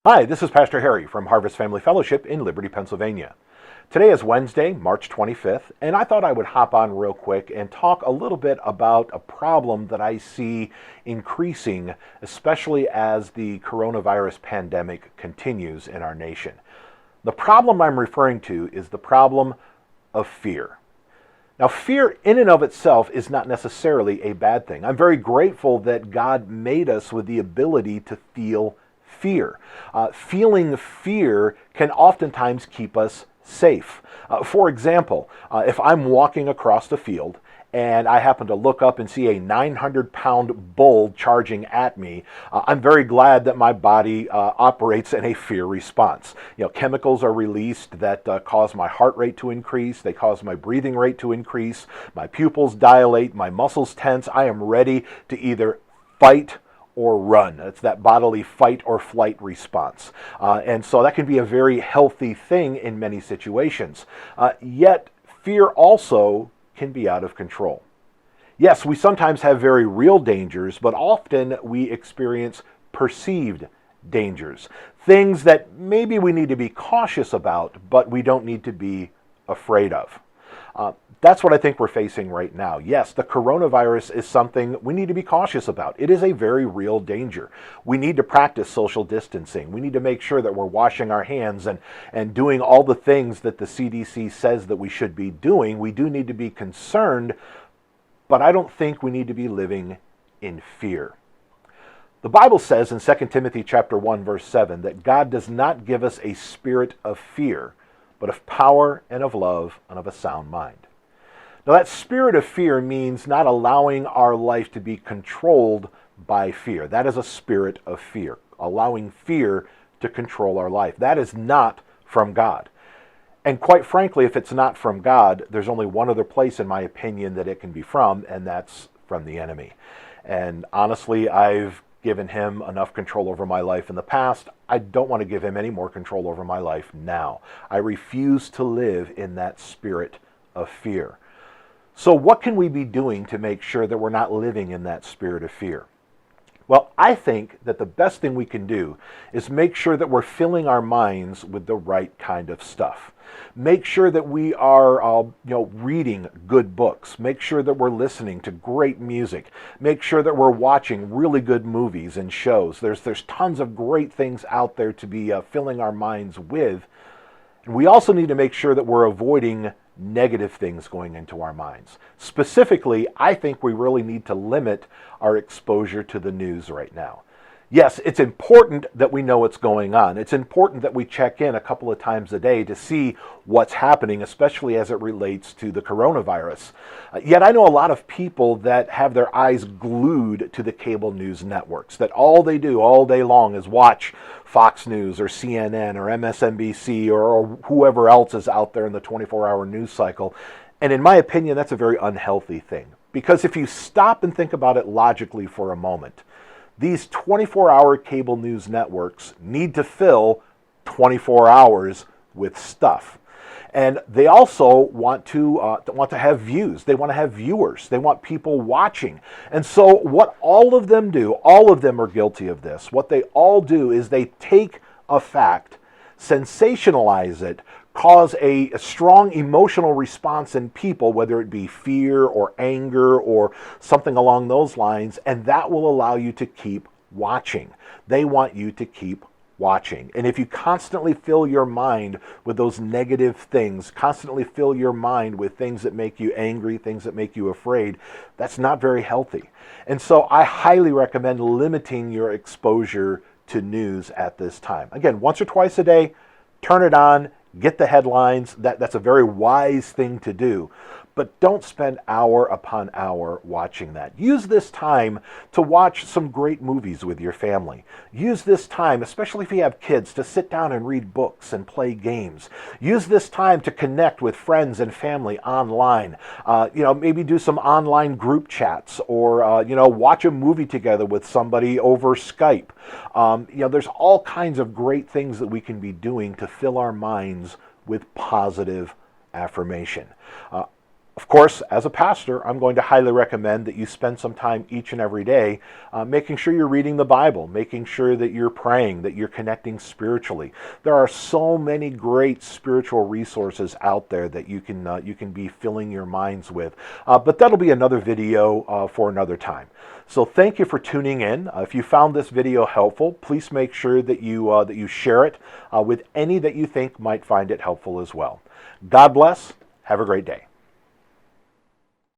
Hi, this is Pastor Harry from Harvest Family Fellowship in Liberty, Pennsylvania. Today is Wednesday, March 25th, and I thought I would hop on real quick and talk a little bit about a problem that I see increasing, especially as the coronavirus pandemic continues in our nation. The problem I'm referring to is the problem of fear. Now, fear in and of itself is not necessarily a bad thing. I'm very grateful that God made us with the ability to feel fear. Feeling fear can oftentimes keep us safe. For example, if I'm walking across the field and I happen to look up and see a 900-pound bull charging at me, I'm very glad that my body operates in a fear response. Chemicals are released that cause my heart rate to increase. They cause my breathing rate to increase. My pupils dilate. My muscles tense. I am ready to either fight or run. It's that bodily fight or flight response. And so that can be a very healthy thing in many situations. Yet, fear also can be out of control. Yes, we sometimes have very real dangers, but often we experience perceived dangers. Things that maybe we need to be cautious about, but we don't need to be afraid of. That's what I think we're facing right now. Yes, the coronavirus is something we need to be cautious about. It is a very real danger. We need to practice social distancing. We need to make sure that we're washing our hands and doing all the things that the CDC says that we should be doing. We do need to be concerned, but I don't think we need to be living in fear. The Bible says in 2 Timothy chapter 1, verse 7, that God does not give us a spirit of fear, but of power and of love and of a sound mind. Now, that spirit of fear means not allowing our life to be controlled by fear. That is a spirit of fear, allowing fear to control our life. That is not from God. And quite frankly, if it's not from God, there's only one other place, in my opinion, that it can be from, and that's from the enemy. And honestly, I've given him enough control over my life in the past. I don't want to give him any more control over my life now. I refuse to live in that spirit of fear. So what can we be doing to make sure that we're not living in that spirit of fear? Well, I think that the best thing we can do is make sure that we're filling our minds with the right kind of stuff. Make sure that we are reading good books. Make sure that we're listening to great music. Make sure that we're watching really good movies and shows. There's tons of great things out there to be filling our minds with. And we also need to make sure that we're avoiding negative things going into our minds. Specifically, I think we really need to limit our exposure to the news right now. Yes, it's important that we know what's going on. It's important that we check in a couple of times a day to see what's happening, especially as it relates to the coronavirus. Yet I know a lot of people that have their eyes glued to the cable news networks, that all they do all day long is watch Fox News or CNN or MSNBC or whoever else is out there in the 24-hour news cycle. And in my opinion, that's a very unhealthy thing. Because if you stop and think about it logically for a moment, these 24-hour cable news networks need to fill 24 hours with stuff. And they also want to have views. They want to have viewers. They want people watching. And so what all of them do, all of them are guilty of this. What they all do is they take a fact, sensationalize it, cause a strong emotional response in people, whether it be fear or anger or something along those lines, and that will allow you to keep watching. They want you to keep watching. And if you constantly fill your mind with those negative things, constantly fill your mind with things that make you angry, things that make you afraid, that's not very healthy. And so I highly recommend limiting your exposure to news at this time. Again, once or twice a day, turn it on, get the headlines. That's a very wise thing to do. But don't spend hour upon hour watching that. Use this time to watch some great movies with your family. Use this time, especially if you have kids, to sit down and read books and play games. Use this time to connect with friends and family online. Maybe do some online group chats or, watch a movie together with somebody over Skype. There's all kinds of great things that we can be doing to fill our minds with positive affirmation. Of course, as a pastor, I'm going to highly recommend that you spend some time each and every day making sure you're reading the Bible, making sure that you're praying, that you're connecting spiritually. There are so many great spiritual resources out there that you can be filling your minds with. But that'll be another video for another time. So thank you for tuning in. If you found this video helpful, please make sure that you share it with any that you think might find it helpful as well. God bless. Have a great day.